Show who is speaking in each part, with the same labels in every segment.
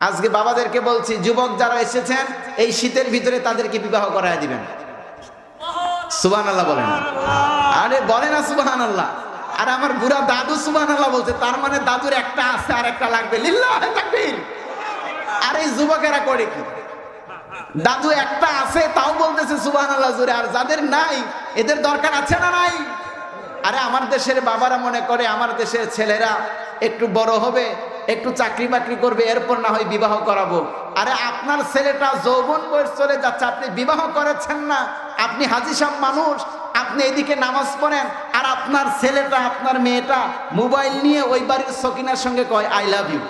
Speaker 1: আজকে বাবাদেরকে বলছি, যুবক যারা এসেছেন এই শীতের ভিতরে তাদেরকে বিবাহ করায় দিবেন। সুবহানাল্লাহ বলেন। আরে বলে না সুবহানাল্লাহ। আর আমার বুড়া দাদু সুবহানাল্লাহ বলছে, তার মানে দাদুর একটা আছে আর একটা লাগবে। লিল্লাহি তাকবীর। আর এই যুবকেরা করে কি? দাদু একটা আছে তাও বলতেছে সুবহানাল্লাহ জোরে, আর যাদের নাই এদের দরকার আছে না নাই? আরে আমার দেশের বাবারা মনে করে আমার দেশের ছেলেরা একটু বড় হবে, একটু চাকরি বাকরি করবে, এরপর না হয় বিবাহ করাবো। আরে আপনার ছেলেটা যৌবন বয়স চলে যাচ্ছে, আপনি বিবাহ করেছেন না। আপনি হাজী সাহেব মানুষ, আপনি এদিকে নামাজ পড়েন, আর আপনার ছেলেটা আপনার মেয়েটা মোবাইল নিয়ে ওই বাড়ির সকিনার সঙ্গে কয় আই লাভ ইউ।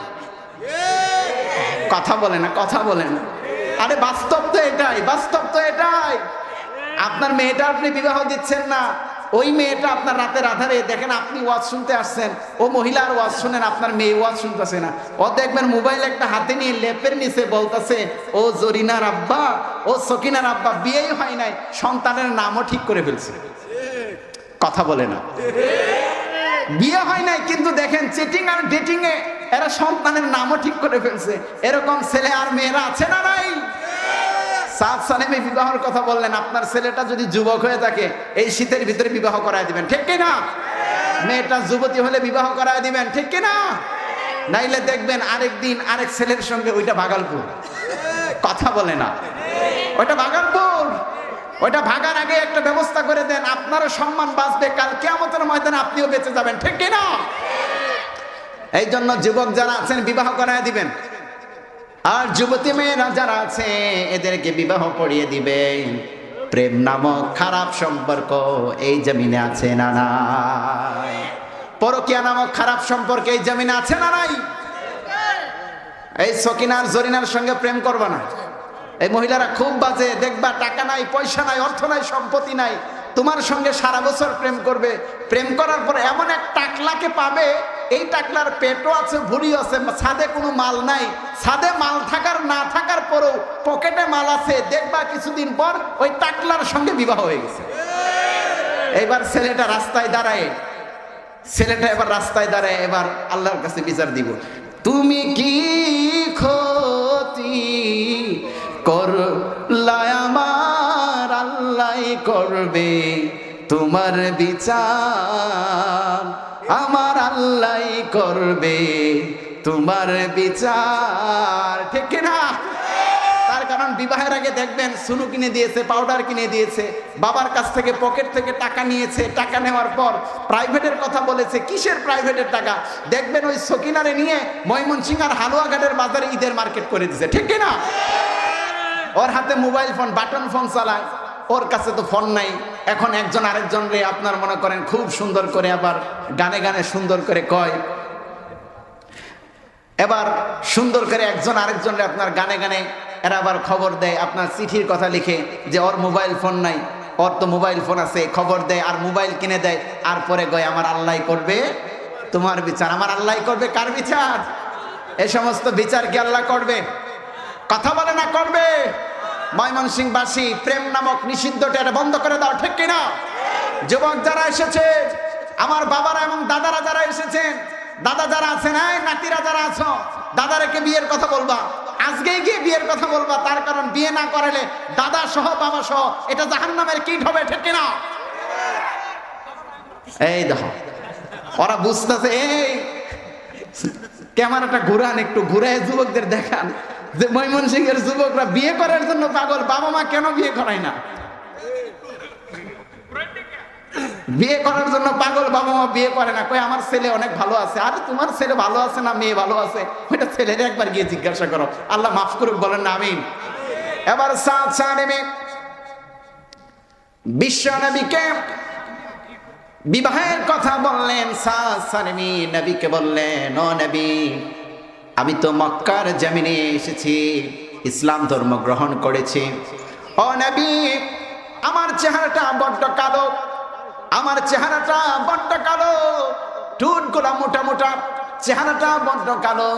Speaker 1: কথা বলে না, কথা বলে না। আরে বাস্তব তো এটাই, বাস্তব তো এটাই। আপনার মেয়েটা আপনি বিবাহ দিচ্ছেন না, ওই মেয়েটা আপনার রাতের আধারে দেখেন, আপনি ওয়াজ শুনতে আসছেন, ও মহিলার ওয়াজ শুনেন, আপনার মেয়ে ওয়াজ শুনতেছে না, ও দেখবেন মোবাইল একটা হাতে নিয়ে লেপের নিচে বলতেছে, ও জরিনার আব্বা, ও সকিনার আব্বা বিয়েই হয় নাই, সন্তানের নামও ঠিক করে ফেলছে। কথা বলে না, বিয়ে হয় নাই কিন্তু দেখেন চেটিং আর ডেটিং এ এরা সন্তানের নামও ঠিক করে ফেলছে। এরকম ছেলে আর মেয়েরা আছে না নাই? সাদ সালেমে বিবাহের কথা বললেন, আপনার ছেলেটা যদি যুবক হয়ে থাকে এই শীতের ভিতরে বিবাহ করায় দিবেন, ঠিক কিনা? মেয়েটা যুবতী হলে বিবাহ করায় দিবেন, ঠিক কিনা? নাইলে দেখবেন আরেকদিন আরেক ছেলের সঙ্গে ওইটা ভাগালপুর। কথা বলে না, ওইটা ভাগালপুর। ওইটা ভাগার আগে একটা ব্যবস্থা করে দেন, আপনারও সম্মান বাঁচবে, কাল কিয়ামতের ময়দানে আপনিও বেঁচে যাবেন, ঠিক কিনা? এই জন্য যুবক যারা আছেন বিবাহ করায় দিবেন, আর যুবতী মেয়েরা যারা আছে এদেরকে বিবাহ পড়িয়ে দিবেন। প্রেম নামক খারাপ সম্পর্ক এই জমিনে আছে না নাই? পরকীয়া নামক খারাপ সম্পর্ক এই জমিনে আছে না নাই? এই সকিনার জরিনার সঙ্গে প্রেম করবা না। এই মহিলারা খুব বাজে, দেখবা টাকা নাই, পয়সা নাই, অর্থ নাই, সম্পত্তি নাই, তোমার সঙ্গে সারা বছর প্রেম করবে। প্রেম করার পর এমন এক টাকলাকে পাবে, এই টাকলার পেটও আছে, ভুঁড়িও আছে, ছাদে কোনো মাল নাই, ছাদে মাল থাকার না থাকার পরেও পকেটে মাল আছে, দেখবা কিছুদিন পর ওই টাকলার সঙ্গে বিবাহ হয়ে গেছে। এবার ছেলেটা রাস্তায় দাঁড়ায়, ছেলেটা এবার রাস্তায় দাঁড়ায়, এবার আল্লাহর কাছে বিচার দিব, তুমি কি ক্ষতি করলাই আমার, আল্লাহ করবে তোমার বিচার, আমার আল্লাহ করবে তোমার বিচার, ঠিক না? তার কারণ বিবাহের আগে দেখবেন সুনু কিনে দিয়েছে, পাউডার কিনে দিয়েছে, বাবার কাছ থেকে পকেট থেকে টাকা নিয়েছে, টাকা নেওয়ার পর প্রাইভেটের কথা বলেছে। কিসের প্রাইভেটের টাকা? দেখবেন ওই সকিনারে নিয়ে ময়মনসিংহ আর হালুয়াঘাটের বাজারে ঈদের মার্কেট করে দিয়েছে, ঠিক না? ওর হাতে মোবাইল ফোন, বাটন ফোন চালায়, ওর কাছে তো ফোন নাই। এখন একজন আরেকজন রে আপনার মনে করেন খুব সুন্দর করে, আবার গানে গানে সুন্দর করে কয়, এবার সুন্দর করে একজন আরেকজন রে আপনার গানে গানে এরা আবার খবর দেয়, আপনার চিঠির কথা লিখে যে ওর মোবাইল ফোন নাই, ওর তো মোবাইল ফোন আছে, খবর দেয় আর মোবাইল কিনে দেয়। আর পরে গয় আমার আল্লাহ করবে তোমার বিচার, আমার আল্লাহ করবে কার বিচার? এই সমস্ত বিচার কি আল্লাহ করবে? কথা বলে না করবে? ময়মনসিংহবাসী প্রেম নামক নিষিদ্ধটা এটা বন্ধ করে দাও, ঠিক কিনা? যুবক যারা এসেছে, আমার বাবারা এবং দাদারা যারা এসেছেন, দাদা যারা আছেন, নাতিরা যারা আছো, দাদারেকে বিয়ের কথা বলবা, আজকেই গিয়ে বিয়ের কথা বলবা। তার কারণ বিয়ে না করালে দাদা সহ বাবা সহ এটা জাহান্নামের কীট হবে, ঠিক কিনা? এই দেখো ওরা বুঝতেছে, এই ক্যামেরাটা ঘুরান, একটু ঘুরে যুবকদের দেখান যে ময়মনসিংহের যুবকরা বিয়ে করার জন্য পাগল, বাবা মা কেন বিয়ে করায় না? বিয়ে করার জন্য পাগল, বাবা মা বিয়ে করে না, কই আমার ছেলে অনেক ভালো আছে। আরে তোমার ছেলে ভালো আছে না মেয়ে ভালো আছে, ওইটা ছেলের একবার গিয়ে জিজ্ঞাসা করো, আল্লাহ মাফ করুক, বলেন না আমিন। এবার সাদ সালেমে বিশ্ব নবীকে বিবাহের কথা বললেন। সাদ সালেমী নবীকে বললেন, ও নবী, আমি তো মক্কার জমিনে এসেছি, ইসলাম ধর্ম গ্রহণ করেছি। ও নবী, আমার চেহারাটা বড্ড কালো, আমার চেহারাটা বড্ড কালো, ঠোঁটগুলা মোটা মোটা, চেহারাটা বড্ড কালো।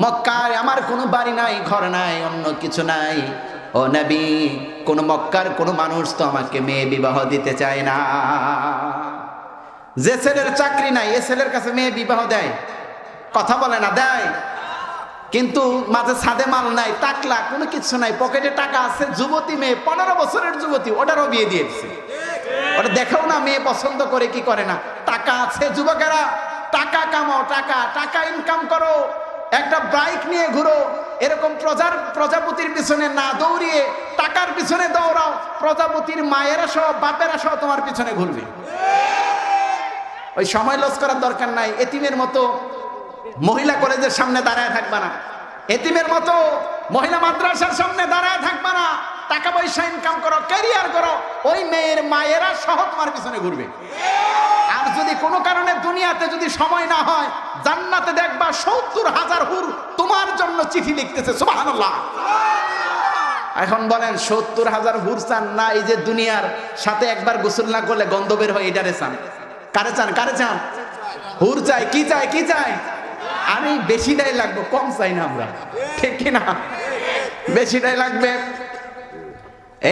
Speaker 1: মক্কায় আমার কোনো বাড়ি নাই, ঘর নাই, অন্য কিছু নাই। ও নবী, কোন মক্কার কোন মানুষ তো আমাকে মেয়ে বিবাহ দিতে চায় না। যে ছেলের চাকরি নাই এ ছেলের কাছে মেয়ে বিবাহ দেয়? কথা বলে না, দেয়? কিন্তু মাঝে ছাদে মাল নাই, টাকলা, কোনো কিছু নাই, পকেটে টাকা আছে, যুবতী মেয়ে, 15 বছরের যুবতী, ওটারও বিয়ে দিয়ে দিচ্ছে। ওটা দেখাও না মেয়ে পছন্দ করে কি করে না। টাকা আছে, যুবকেরা টাকা কামাও, টাকা টাকা ইনকাম করো, একটা বাইক নিয়ে ঘুরো, এরকম প্রজাপতির পিছনে না দৌড়িয়ে টাকার পিছনে দৌড়াও, প্রজাপতির মায়েরা সহ বাপেরা সহ তোমার পিছনে ঘুরবে। ওই সময় লস করার দরকার নাই। এতিমের মতো মহিলা কলেজের সামনে দাঁড়ায় থাকবা না, এতিমের মতো মহিলা মাদ্রাসার সামনে দাঁড়ায় থাকবা না। টাকা পয়সা ইনকাম করো, ক্যারিয়ার করো, ওই মেয়ের মায়েরা সহ তোমার পিছনে ঘুরবে। আর যদি কোনো কারণে দুনিয়াতে যদি সময় না হয়, জান্নাতে দেখবা 70,000 হুর তোমার জন্য চিঠি লিখতেছে। সুবহানাল্লাহ। এখন বলেন 70,000 হুর চান না এই যে দুনিয়ার সাথে একবার গোসল না করলে গন্ধ বের হয়, এটারে চান? কারে চান? কারে চান? হুর চাই। কি চাই? কি চাই? আমি বেশিটাই লাগবে, কম চাই না আমরা, ঠিক কিনা? বেশিটাই লাগবে।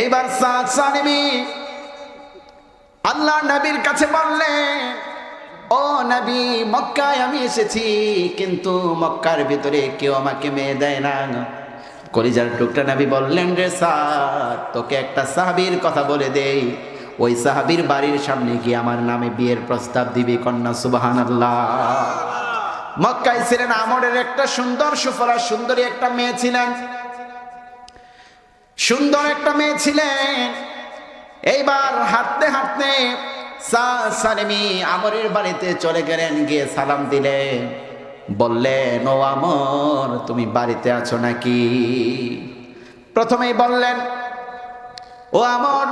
Speaker 1: এইবার সাদ সালিমি আল্লাহ নবীর কাছে বললেন, ও নবী, মক্কায় আমি এসেছি, কিন্তু মক্কার ভিতরে কেউ আমাকে মেয়ে দেয় না। কলিজার টুকরা নবী বললেন, রে সাদ, তোকে একটা সাহাবীর কথা বলে দেই, ওই সাহাবীর বাড়ির সামনে গিয়ে আমার নামে বিয়ের প্রস্তাব দিবি। কন্যা সুবহানাল্লাহ। মক্কায় ছিলেন আমরের একটা সুন্দর সুফলা সুন্দরী একটা মেয়ে ছিলেন, সুন্দর একটা মেয়ে ছিলেন। এইবার হাঁটতে হাঁটতে সাদ সালিমি আমরের বাড়িতে চলে গেলেন, গিয়ে সালাম দিলেন, বললেন, ও আমর, তুমি বাড়িতে আছো নাকি? প্রথমেই বললেন, ও আমর,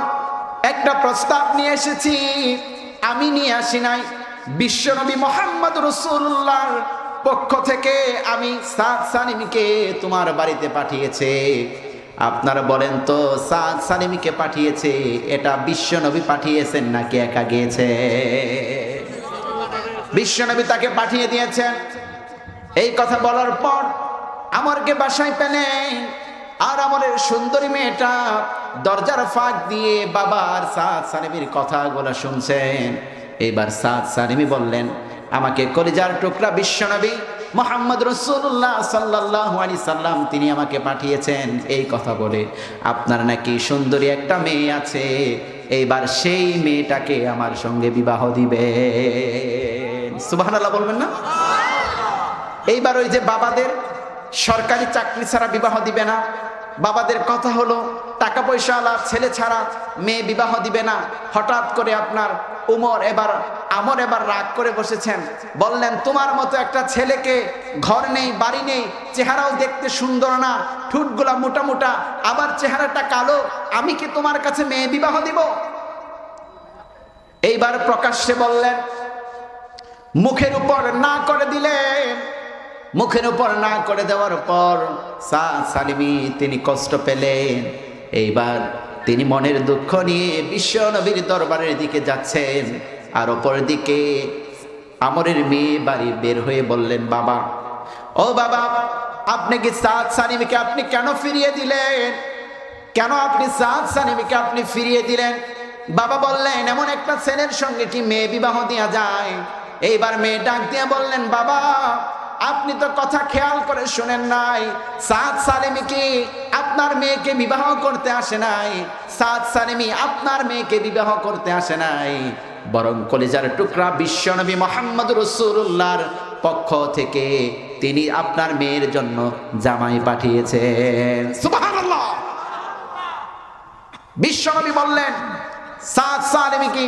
Speaker 1: একটা প্রস্তাব নিয়ে এসেছি। আমি নিয়ে আসি নাই, বিশ্বনবী মুহাম্মদ রাসূলুল্লাহর পক্ষ থেকে আমি সাদ সালিমকে তোমার বাড়িতে পাঠিয়েছে। আপনারা বলেন তো, সাদ সালিমকে পাঠিয়েছে এটা বিশ্বনবী পাঠিয়েছেন নাকি একা গিয়েছে? বিশ্বনবী তাকে পাঠিয়ে দিয়েছেন। এই কথা বলার পর আমরকে বাসায় পেলেন, আর আমরের সুন্দরী মেয়েটা দরজার ফাঁক দিয়ে বাবার সাদ সালিমের কথাগুলো শুনছেন। এবার সাদ সালিমি বললেন, আমাকে কলিজার টুকরা বিশ্বনবী মুহাম্মদ রাসূলুল্লাহ সাল্লাল্লাহু আলাইহি সাল্লাম তিনি আমাকে পাঠিয়েছেন এই কথা বলে, আপনার নাকি সুন্দরী একটা মেয়ে আছে, এইবার সেই মেয়েটাকে আমার সঙ্গে বিবাহ দিবেন। সুবহানাল্লাহ বলবেন না? এইবার ওই যে বাবাদের সরকারি চাকরি ছাড়া বিবাহ দিবে না, বাবাদের কথা হলো টাকা পয়সাওয়ালা ছেলে ছাড়া মেয়ে বিবাহ দিবে না। হঠাৎ করে আপনার আমর এবার রাগ করে বসেছেন, বললেন, তোমার মতো একটা ছেলেকে, ঘর নেই, বাড়ি নেই, চেহারাও দেখতে সুন্দর না, ঠোঁটগুলা মোটা মোটা, আবার চেহারাটা কালো, আমি কি তোমার কাছে মেয়ে বিবাহ দিব? এইবার প্রকাশ্যে বললেন, মুখের উপর না করে দিলেন। মুখের উপর না করে দেওয়ার পর সাদ সালিমি তিনি কষ্ট পেলেন। এইবার তিনি মনের দুঃখ নিয়ে বিশ্ব নবীর দরবারের দিকে যাচ্ছেন, আর অপর দিকে আমরের মেয়ে বাড়ি বের হয়ে বললেন, বাবা, ও বাবা, আপনি কি সাদ সালিমকে আপনি কেন ফিরিয়ে দিলেন? কেন আপনি সাদ সালিমকে আপনি ফিরিয়ে দিলেন? বাবা বললেন, এমন একটা ছেলের সঙ্গে কি মেয়ে বিবাহ দেওয়া যায়? এইবার মেয়ে ডাক দিয়ে বললেন, বাবা, আপনি তো কথা খেয়াল করে শুনেন নাই, সাদ সালিমি কি আপনার মেয়েকে বিবাহ করতে আসে নাই, সাদ সালিমি আপনার মেয়েকে বিবাহ করতে আসে নাই, বরং কলিজার টুকরা বিশ্বনবী মুহাম্মদ রাসূলুল্লাহর পক্ষ থেকে তিনি আপনার মেয়ের জন্য জামাই পাঠিয়েছেন। সুবহানাল্লাহ। বিশ্বনবী বললেন, সাদ সালিমি কি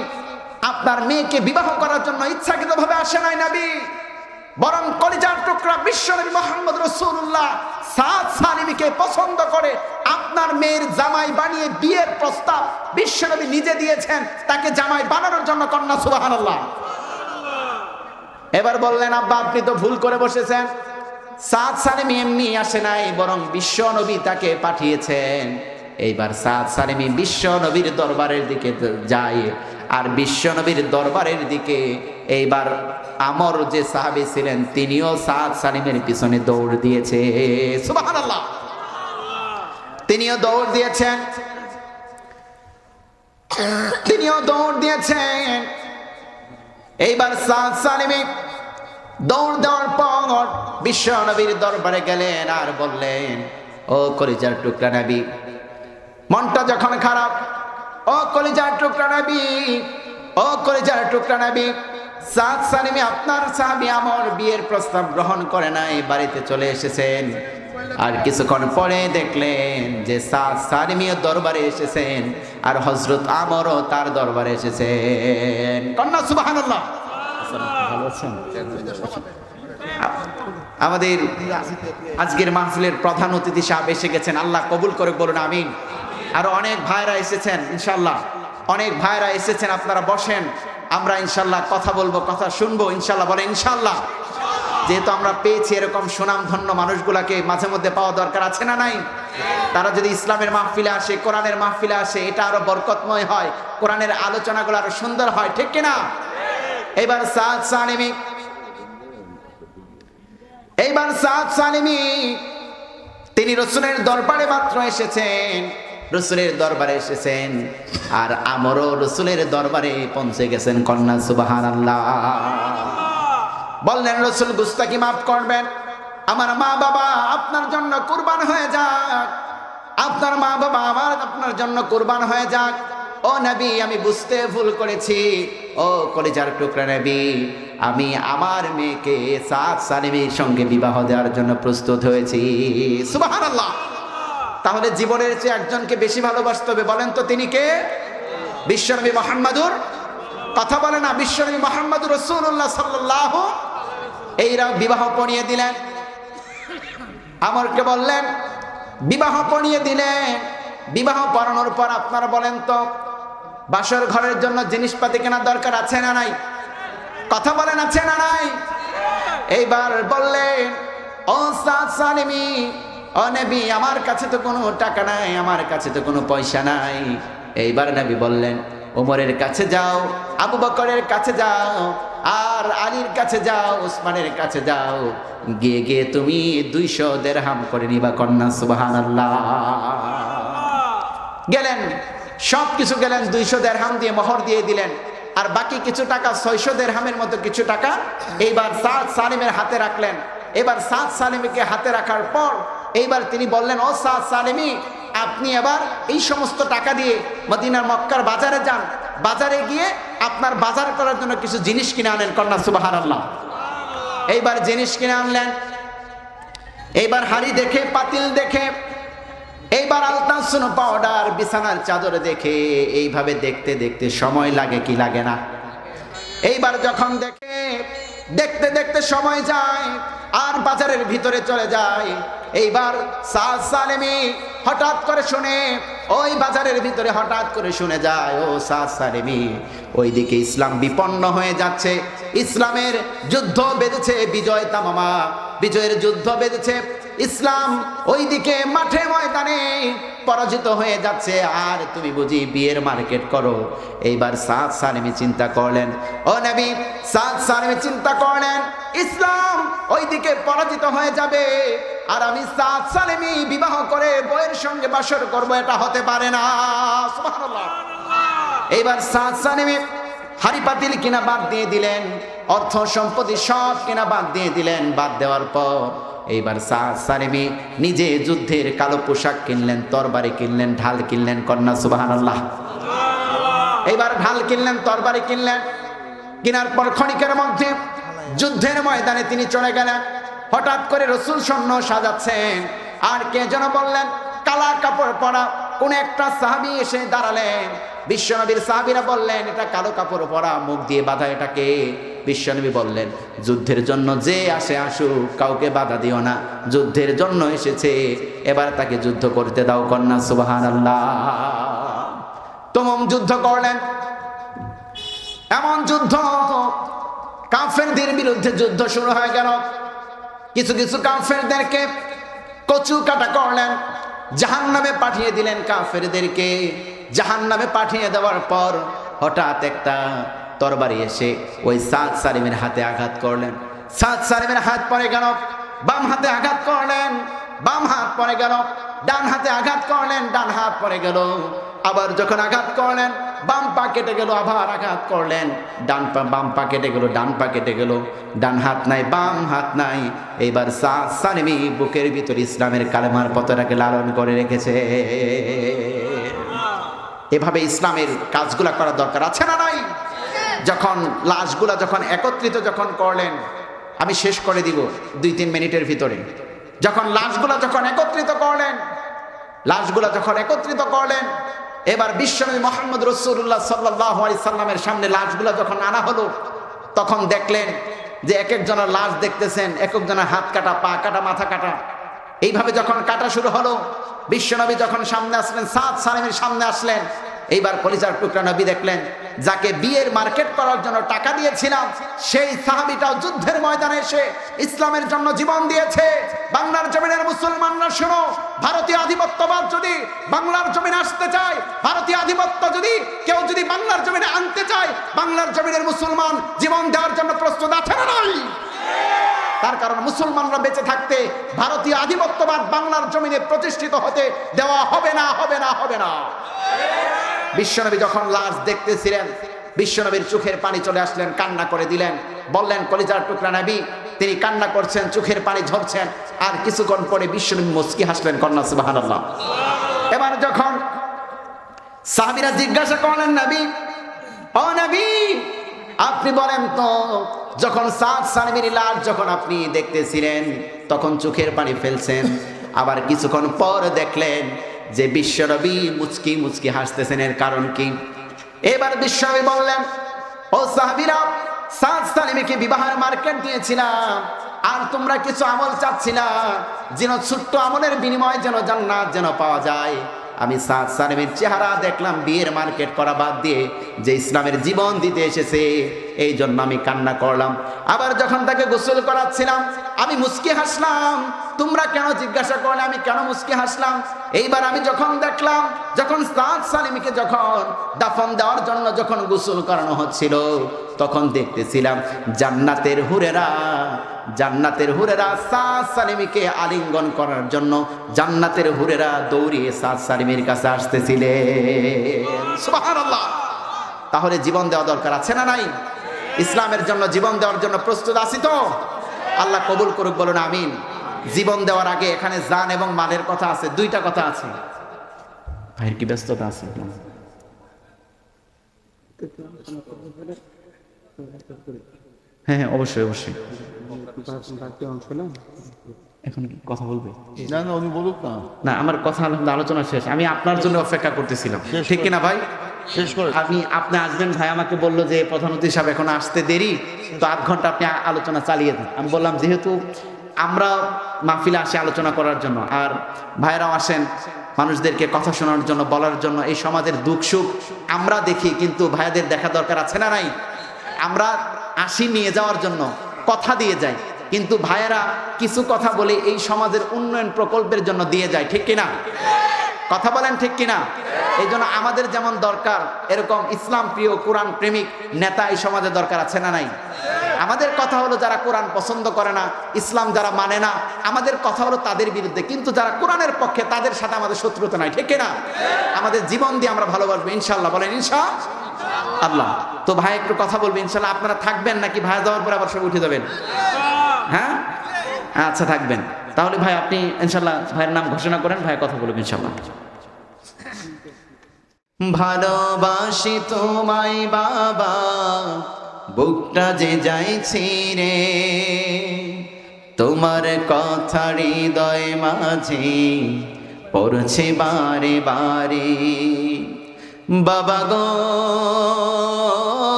Speaker 1: আপনার মেয়েকে বিবাহ করার জন্য ইচ্ছাকৃতভাবে আসে নাই নবী, বরং কলিজার টুকরা বিশ্বনবী মুহাম্মদ রাসূলুল্লাহ সাদ সালিমকে পছন্দ করে আপনার মেয়ের জামাই বানিয়ে বিয়ের প্রস্তাব বিশ্বনবী নিজে দিয়েছেন তাকে জামাই বানানোর জন্য। কন্যা সুবহানাল্লাহ। এবার বললেন, আব্বা, আপনি তো ভুল করে বসেছেন, সাদ সালিমি এমনি আসে নাই, বরং বিশ্বনবী তাকে পাঠিয়েছেন। এইবার সাদ সালিমি বিশ্বনবীর দরবারের দিকে যায়, আর বিশ্বনবীর দরবারের দিকে এইবার আমর যে সাহাবী ছিলেন তিনিও সাদ সালিমের পিছনে দৌড় দিয়েছে। সুবহানাল্লাহ। তিনিও দৌড় দিয়েছেন, তিনিও দৌড় দিয়েছেন। এইবার সাদ সালিমি দৌড় দেওয়ার পর বিশ্ব নবীর দরবারে গেলেন আর বললেন, ও কলিজার টুকরা নবী, মনটা যখন খারাপ, ও কলিজার টুকরা নবী, ও কলিজার টুকরা নবী, সাদ সালিমি আপনার সাহাবী আমার বিয়ের প্রস্তাব গ্রহণ করে নাই, বাড়িতে চলে এসেছেন। আর কিছুক্ষণ পরে দেখলেন যে সাদ সালিমিও দরবারে এসেছেন আর হযরত আমরও তার দরবারে এসেছেন। কন্যা সুবহানাল্লাহ। ভালো আছেন? আমাদের আজকের মাহফিলের প্রধান অতিথি সাহেব এসে গেছেন, আল্লাহ কবুল করে বলুন আমিন। আরো অনেক ভাইরা এসেছেন, ইনশাল্লাহ অনেক ভাইরা এসেছেন, আপনারা বসেন, আমরা ইনশাল্লাহ কথা বলবো, কথা শুনবো ইনশাল্লাহ। বলে ইনশাল্লাহ। যেহেতু আমরা পেয়েছি এরকম সুনামধন্য মানুষগুলাকে মাঝে মধ্যে পাওয়া দরকার আছে না নাই? তারা যদি ইসলামের মাহফিলে আসে, কোরআনের মাহফিলে আসে, এটা আরো বরকতময় হয়, কোরআনের আলোচনাগুলো আরো সুন্দর হয়, ঠিক কিনা? এবার সাদ সালিমি তিনি রাসূলের দরবারে মাত্র এসেছেন, রাসূলের দরবারে এসেছেন আর আমরও রাসূলের দরবারে পৌঁছে গেছেন। কন্যা সুবহানাল্লাহ। বললেন, রাসূল গুস্তাখি মাফ করবেন, আমার মা বাবা আপনার জন্য কুরবান হয়ে যাক, আপনার মা বাবা আপনার জন্য কুরবান হয়ে যাক। ও নবী, আমি বুঝতে ভুল করেছি, ও কলিজার টুকরা নবী, আমি আমার মেয়েকে সাদ সালিমের সঙ্গে বিবাহ দেওয়ার জন্য প্রস্তুত হয়েছি। সুবহানাল্লাহ। তাহলে জীবনের চেয়ে একজনকে বেশি ভালোবাসতে হবে, বলেন তো তিনি কে? বিশ্বনবী মুহাম্মদুর, কথা বলে না, বিশ্বনবী মুহাম্মদুর রাসূলুল্লাহ সাল্লাল্লাহু। এইরা বিবাহ পড়িয়ে দিলেন, আমরকে বললেন বিবাহ পড়িয়ে দিলেন। বিবাহ পড়ানোর পর আপনারা বলেন তো, বাসর ঘরের জন্য জিনিসপাতি কেনার দরকার আছে না নাই? কথা বলেন, আছে না নাই? এইবার বললেন, ও সাদ সালিমি, ও নবী, আমার কাছে তো কোনো টাকা নাই, আমার কাছে তো কোনো পয়সা নাই। এইবার নবী বললেন, ওমরের কাছে যাও, আবু বকরের কাছে যাও, আর আলীর কাছে যাও, উসমানের কাছে যাও, গিয়ে গিয়ে তুমি 200 দিরহাম করে নিবা। কন্যা সুবহানাল্লাহ। গেলেন, সব কিছু গেলেন, 200 দিরহাম দিয়ে মোহর দিয়ে দিলেন, আর বাকি কিছু টাকা 600 দিরহামের মতো কিছু টাকা এইবার সাদ সালিমের হাতে রাখলেন। এবার সাদ সালিমকে হাতে রাখার পর এইবার তিনি বললেন, ও সাদ সালিমি, আপনি এবার এই সমস্ত টাকা দিয়ে মদিনার মক্কার বাজারে যান, বাজারে গিয়ে আপনার বাজার করার জন্য কিছু জিনিস কিনে আনেন। কন্যা সুবহানাল্লাহ। এইবার জিনিস কিনে আনলেন, এইবার হাড়ি দেখে, পাতিল দেখে, এইবার আলতা, সুনো, পাউডার, বিছানার চাদর দেখে, এইভাবে দেখতে দেখতে সময় লাগে কি লাগে না? এইবার যখন দেখে, দেখতে দেখতে সময় যায় আর বাজারের ভিতরে চলে যায়। এইবার সাদ সালিমি হঠাৎ করে শুনে, ওই বাজারের ভিতরে হঠাৎ করে শুনে যায়, ও সাদ সালিমি, ওইদিকে ইসলাম বিপন্ন হয়ে যাচ্ছে, ইসলামের যুদ্ধ বেঁধেছে, বিজয় তামামা, বিজয়ের যুদ্ধ বেঁধেছে, ইসলাম ওইদিকে মাঠে ময়দানে পরাজিত হয়ে যাচ্ছে, আর তুমি বুঝি বিয়ের মার্কেট করো। এইবার সাদ সালিমি চিন্তা করলেন, ও নবী, সাদ সালিমি চিন্তা করলেন, ইসলাম ওইদিকে পরাজিত হয়ে যাবে আর আমি সাদ সালিমি বিবাহ করে বইয়ের সঙ্গে বাসর করব, এটা হতে পারে না। সুবহানাল্লাহ। এইবার সাদ সালিমি হাড়ি পাতিল কিনা বাদ দিয়ে দিলেন, অর্থ সম্পত্তি সব কিনা বাদ দিয়ে দিলেন। বাদ দেওয়ার পর এইবার সাদ সালিমি নিজে যুদ্ধের কালো পোশাক কিনলেন, তরবারি কিনলেন, ঢাল কিনলেন। কন্যা সুবহানাল্লাহ। এইবার ঢাল কিনলেন, তরবারি কিনলেন, কেনার পর ক্ষণিকের মধ্যে যুদ্ধের ময়দানে তিনি চলে গেলেন। হঠাৎ করে রাসূল সৈন্য সাজাচ্ছেন, আর কে যেন বললেন, কালা কাপড় পরা কোন একটা সাহাবী এসে দাঁড়ালেন। বিশ্বনবীর সাহাবীরা বললেন, এটা কালো কাপড় পরা, মুখ দিয়ে বাঁধা, এটাকে? বিশ্বনবী বললেন, যুদ্ধের জন্য যে আসে আসুক, কাউকে বাধা দিও না, যুদ্ধের জন্য এসেছে, এবার তাকে যুদ্ধ করতে দাও। কন্যা সুবহানাল্লাহ। তমাম যুদ্ধ করলেন, এমন যুদ্ধ, কাফেরদের বিরুদ্ধে যুদ্ধ শুরু হয়ে গেল। কিছু কিছু কাফেরদেরকে কচু কাটা করলেন, জাহান্নামে পাঠিয়ে দিলেন কাফেরদেরকে। জাহান্নামে পাঠিয়ে দেওয়ার পর হঠাৎ একটা তরবারি এসে ওই সাদ সালিমের হাতে আঘাত করলেন। সাদ সালিমের হাত পড়ে গেল, বাম হাতে আঘাত করলেন, বাম হাত পড়ে গেল, ডান হাতে আঘাত করলেন, ডান হাত পড়ে গেল। আবার যখন আঘাত করলেন, বাম পা কেটে গেল, আবার আঘাত করলেন, বাম পা কেটে গেল, ডান পা কেটে গেল, ডান হাত নাই, বাম হাত নাই। এইবার সাদ সালিমি বুকের ভিতর ইসলামের কালেমার পতাকাকে লালন করে রেখেছে। এভাবে ইসলামের কাজগুলা করা দরকার আছে না নাই? যখন লাশগুলা যখন একত্রিত যখন করলেন, আমি শেষ করে দিব 2-3 মিনিটের ভিতরে। যখন লাশগুলা যখন একত্রিত করলেন, এবার বিশ্বনবী মুহাম্মদ রাসূলুল্লাহ সাল্লাল্লাহু আলাইহি সাল্লামের সামনে লাশগুলা যখন আনা হলো, তখন দেখলেন যে এক একজনের লাশ দেখতেছেন, এক একজনের হাত কাটা, পা কাটা, মাথা কাটা। এইভাবে যখন কাটা শুরু হলো, বিশ্বনবী যখন সামনে আসলেন, সাদ সালিমের সামনে আসলেন, এইবার কলিজার টুকরা নবী দেখলেন যাকে বিয়ের মার্কেট করার জন্য টাকা দিয়েছিলাম, সেই সাহাবীটাও যুদ্ধের ময়দানে এসে ইসলামের জন্য জীবন দিয়েছে। বাংলার জমিনের মুসলমানরা শোনো, ভারতীয় আধিপত্যবাদ যদি বাংলার জমিনে আসতে চায়, ভারতীয় আধিপত্য যদি কেউ যদি বাংলার জমিনে আনতে চায়, বাংলার জমিনের মুসলমান জীবন দেওয়ার জন্য প্রস্তুত আছে না নাই? তার কারণ মুসলমানরা বেঁচে থাকতে ভারতীয় আধিপত্যবাদ বাংলার জমিনে প্রতিষ্ঠিত হতে দেওয়া হবে না, হবে না, হবে না। বিশ্বনবী যখন লাশ দেখতেছিলেন, বিশ্বনবীর চোখের পানি চলে আসলেন, কান্না করে দিলেন, বললেন কলিজার টুকরা নবী, তিনি কান্না করছেন, চোখের পানি ঝরছেন। আর কিছুক্ষণ পরে বিশ্বনবী মুচকি হাসলেন, কন্যা সুবহানাল্লাহ। এবার যখন সাহাবীরা জিজ্ঞাসা করলেন, নবী, ও নবী, আপনি বলেন তো, যখন সাদ সালিমের লাশ যখন আপনি দেখতেছিলেন, তখন চোখের পানি ফেলছেন, আবার কিছুক্ষণ পর দেখলেন যে বিশ্বনবী মুচকি মুচকি হাসতেছেন, এর কারণ কি? এবার বিশ্বনবী বললেন, ও সাহাবীরা, সাদ সালিমকে বিবাহের মার্কেট দিয়েছিলাম, আর তোমরা কিছু আমল চাচ্ছিলা, যেন ছোট্ট আমলের বিনিময়ে যেন জান্নাত যেন পাওয়া যায়। আমি সাদ সালিমের চেহারা দেখলাম বিয়ের মার্কেট করা বাদ দিয়ে যে ইসলামের জীবন দিতে এসেছে, এই জন্য আমি কান্না করলাম। আবার যখন তাকে গোসল করাচ্ছিলাম, আমি মুচকি হাসলাম। তোমরা কেন জিজ্ঞাসা করলে আমি কেন মুচকি হাসলাম? এইবার আমি যখন দেখলাম, যখন সাদ সালিমকে যখন দাফন দেওয়ার জন্য যখন গোসল করানো হচ্ছিল, তখন দেখতেছিলাম জান্নাতের হুরেরা সাদ সালিমকে আলিঙ্গন করার জন্য জান্নাতের হুরেরা দৌড়িয়ে সাদ সালিমের কাছে আসতেছিলেন। সুবহানাল্লাহ। তাহলে জীবন দেওয়া দরকার আছে না নাই? ইসলামের জন্য জীবন দেওয়ার জন্য প্রস্তুত আছি তো? আল্লাহ কবুল করুক, বলুন আমিন। জীবন দেওয়ার আগে এখানে জান এবং মালের কথা আছে, 2টা কথা আছে। ভাইয়ের কি ব্যস্ততা আছে? হ্যাঁ হ্যাঁ, অবশ্যই অবশ্যই। এখন কি কথা বলবে?
Speaker 2: না না, উনি বলুক না।
Speaker 1: না, আমার কথা আলোচনা শেষ। আমি আপনার জন্য অপেক্ষা করতেছিলাম, ঠিক কিনা ভাই?
Speaker 2: শেষ করে
Speaker 1: আপনি আসবেন, ভাই আমাকে বললো যে প্রধান অতিথি সাহেব এখন আসতে দেরি, তো আধ ঘন্টা আপনি আলোচনা চালিয়ে দেন। আমি বললাম যেহেতু আমরা মাহফিলে আসি আলোচনা করার জন্য, আর ভাইরাও আসেন মানুষদেরকে কথা শোনার জন্য, বলার জন্য, এই সমাজের দুঃখ সুখ আমরা দেখি, কিন্তু ভাইদের দেখা দরকার আছে না নাই? আমরা আসি নিয়ে যাওয়ার জন্য, কথা দিয়ে যাই, কিন্তু ভাইয়েরা কিছু কথা বলে এই সমাজের উন্নয়ন প্রকল্পের জন্য দিয়ে যায়, ঠিক কিনা? কথা বলেন ঠিক কিনা? এই জন্য আমাদের যেমন দরকার, এরকম ইসলাম প্রিয় কোরআন প্রেমিক নেতা এই সমাজে দরকার আছে না নাই? আমাদের কথা হলো যারা কোরআন পছন্দ করে না, ইসলাম যারা মানে না, আমাদের কথা হলো তাদের বিরুদ্ধে, কিন্তু যারা কোরআনের পক্ষে তাদের সাথে আমাদের শত্রুতা নাই, ঠিক কিনা? আমাদের জীবন দিয়ে আমরা ভালোবাসবো ইনশাআল্লাহ, বলেন ইনশাআল্লাহ। তো ভাই একটু কথা বলবেন ইনশাআল্লাহ। আপনারা থাকবেন নাকি ভাই যাওয়ার পর আবার সব উঠে যাবেন? হ্যাঁ আচ্ছা, থাকবেন। তাহলে ভাই আপনি ইনশাআল্লাহ ভাইয়ের নাম ঘোষণা করেন, ভাই কথা বলবেন ইনশাআল্লাহ। ভালোবাসি তোমায় বাবা, বুকটা যে যাইছি রে, তোমার কথা হৃদয় মাঝে পড়ছে বারে বারে। বাবা গো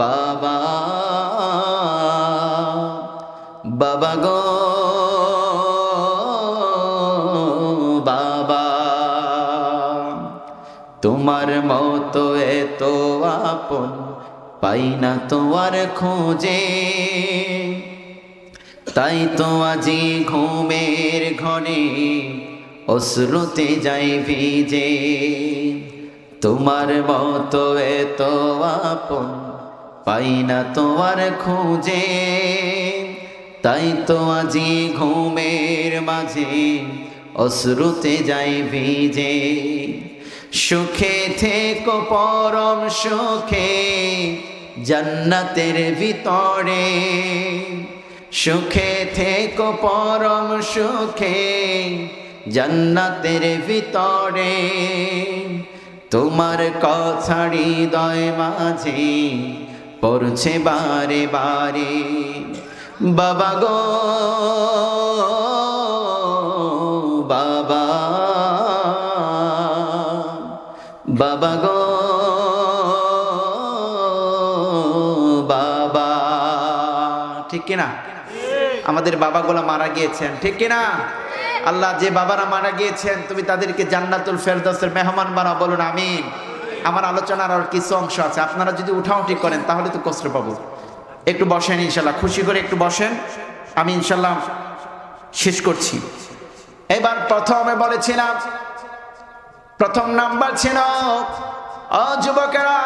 Speaker 1: বাবা, বাবা গো বাবা, তোমার মতো এত আপন পাই না তোমার খোঁজে, তাই তো আজি ঘুমের ঘরে অশ্রুতে যাই ভিজে। তোমার মতো এত আপন পাই না তোমার খোঁজে, তাই তো আজি ঘুমের মাঝে অশ্রুতে যাই ভিজে। সুখে থেকো পরম সুখে জান্নাতের ভিতরে, সুখে থেকো পরম সুখে জান্নাতের ভিতরে। তোমার কথা হৃদয় মাঝে পড়ছে বারে বারে, বাবা গো বাবা, বাবা গো বাবা। ঠিক কিনা? আমাদের বাবাগুলা মারা গিয়েছেন, ঠিক কিনা? আল্লাহ যে বাবারা মারা গিয়েছেন তুমি তাদেরকে জান্নাতুল ফেরদৌসের মেহমান বানাও, বলুন আমিন। আমার আলোচনার আর কিছু অংশ আছে, আপনারা যদি উঠাউঠি করেন তাহলে তো কষ্ট পাবো। একটু বসেন ইনশাল্লাহ, খুশি করে একটু বসেন, আমি ইনশাল্লাহ শেষ করছি। এবার প্রথমে বলেছিলাম প্রথম নাম্বার ছিল, ও যুবকেরা,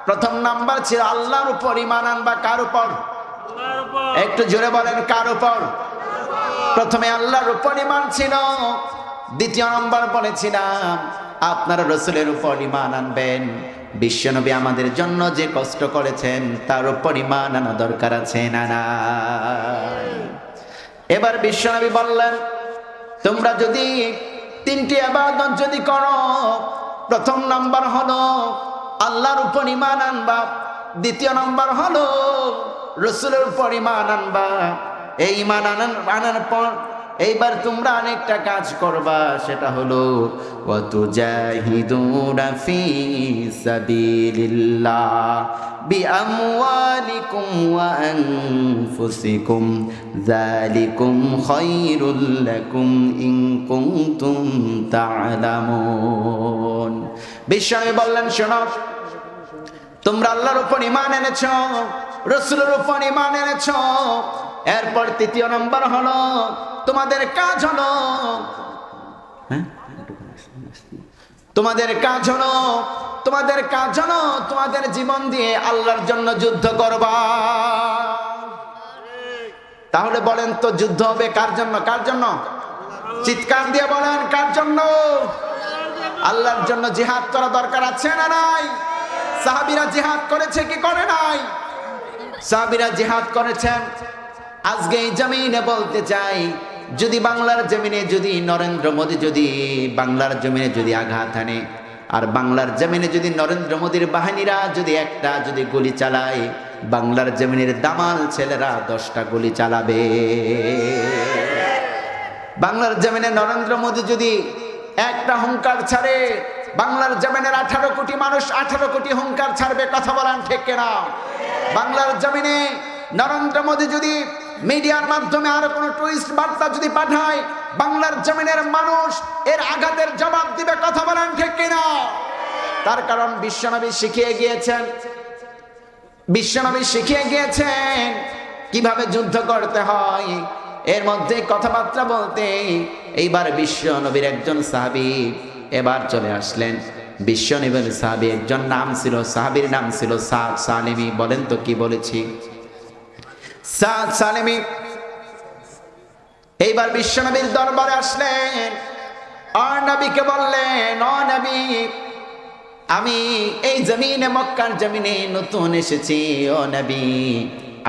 Speaker 1: প্রথম নাম্বার ছিল আল্লাহর উপর ঈমান আনবা। কার উপর? একটু জোরে বলেন, কার উপর? প্রথমে আল্লাহর উপর ঈমান ছিল। দ্বিতীয় নাম্বার বলেছিলাম আপনারা রাসূলের উপর ঈমান আনবেন। বিশ্বনবী আমাদের জন্য যে কষ্ট করেছেন তার উপর ঈমান আনা দরকার আছে না নাই? এবার বিশ্বনবী বললেন তোমরা যদি তিনটি ইবাদত যদি করো, প্রথম নাম্বার হলো আল্লাহর উপর ঈমান আনবা, দ্বিতীয় নাম্বার হলো রাসূলের উপর ঈমান আনবা। এই ঈমান আনার পর এইবার তোমরা আরেকটা কাজ করবা, সেটা হলো ওয়াতুজাহিদুনা ফি সাবিলিল্লাহ বিআমওয়ালিকুম ওয়া আনফুসিকুম যালিকুম খায়রুল লাকুম ইন কুনতুম তা'লামুন। বিশ্বনবী বললেন শোনো, তোমরা আল্লাহর উপর ঈমান এনেছো, রাসূলের উপর ঈমান এনেছো, এরপর তৃতীয় নম্বর হলো তোমাদের কাজ হলো, তোমাদের কাজ হলো তোমাদের জীবন দিয়ে আল্লাহর জন্য যুদ্ধ করবা। তাহলে বলেন তো যুদ্ধ হবে কার জন্য? কার জন্য? চিৎকার দিয়ে বলেন, কার জন্য? আল্লাহর জন্য জিহাদ করা দরকার আছে না নাই? সাহাবীরা জিহাদ করেছে কি করে নাই? সাহাবীরা জিহাদ করেছেন। আজকে এই জমিনে বলতে চাই, যদি বাংলার জমিনে যদি নরেন্দ্র মোদী যদি বাংলার জমিনে যদি আঘাত আনে, আর বাংলার জমিনে যদি নরেন্দ্র মোদীর বাহিনীরা যদি একটা যদি গুলি চালায়, বাংলার জমিনের দামাল ছেলেরা 10টা গুলি চালাবে। বাংলার জমিনে নরেন্দ্র মোদী যদি একটা হুঙ্কার ছাড়ে, বাংলার জমিনের 18 কোটি মানুষ 18 কোটি হুঙ্কার ছাড়বে। কথা বলেন ঠিক কিনা? বাংলার জমিনে নরেন্দ্র মোদী যদি মিডিয়ার মাধ্যমে আরো কোনো টুইস্ট বার্তা যদি পাঠায়, বাংলার জমিনের মানুষ এর আঘাতের জবাব দিবে। কথা বলেন ঠিক কিনা? তার কারণ বিশ্বনবী শিখিয়ে গিয়েছেন কিভাবে যুদ্ধ করতে হয়। এর মধ্যে কথাবার্তা বলতে এইবার বিশ্বনবীর একজন সাহাবী এবার চলে আসলেন। বিশ্বনবীর সাহাবী একজন সাহাবীর নাম ছিল সাদ সালেমি। বলেন তো কি বলেছি? সাদ সালেমি। এইবার বিশ্বনবীর দরবারে আসলেন, আর নবীকে বললেন, ও নবী, আমি এই জমিনে মক্কার জমিনে নতুন এসেছি। ও নবী,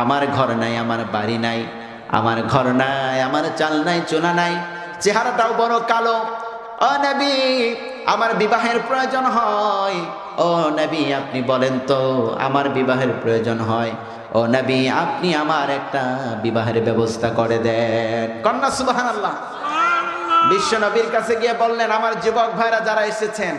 Speaker 1: আমার ঘর নাই, আমার বাড়ি নাই, আমার ঘর নাই, আমার চাল নাই, চুলা নাই, চেহারাটাও বড় কালো। ও নবী, আমার বিবাহের প্রয়োজন হয়। ও নবী, আপনি বলেন তো আমার বিবাহের প্রয়োজন হয়। ও নবী, আপনি আমার একটা বিবাহের ব্যবস্থা করে দেন। কন্যা সুবহানাল্লাহ। বিশ্ব নবীর কাছে গিয়ে বললেন, আমার যুবক ভাইরা যারা এসেছেন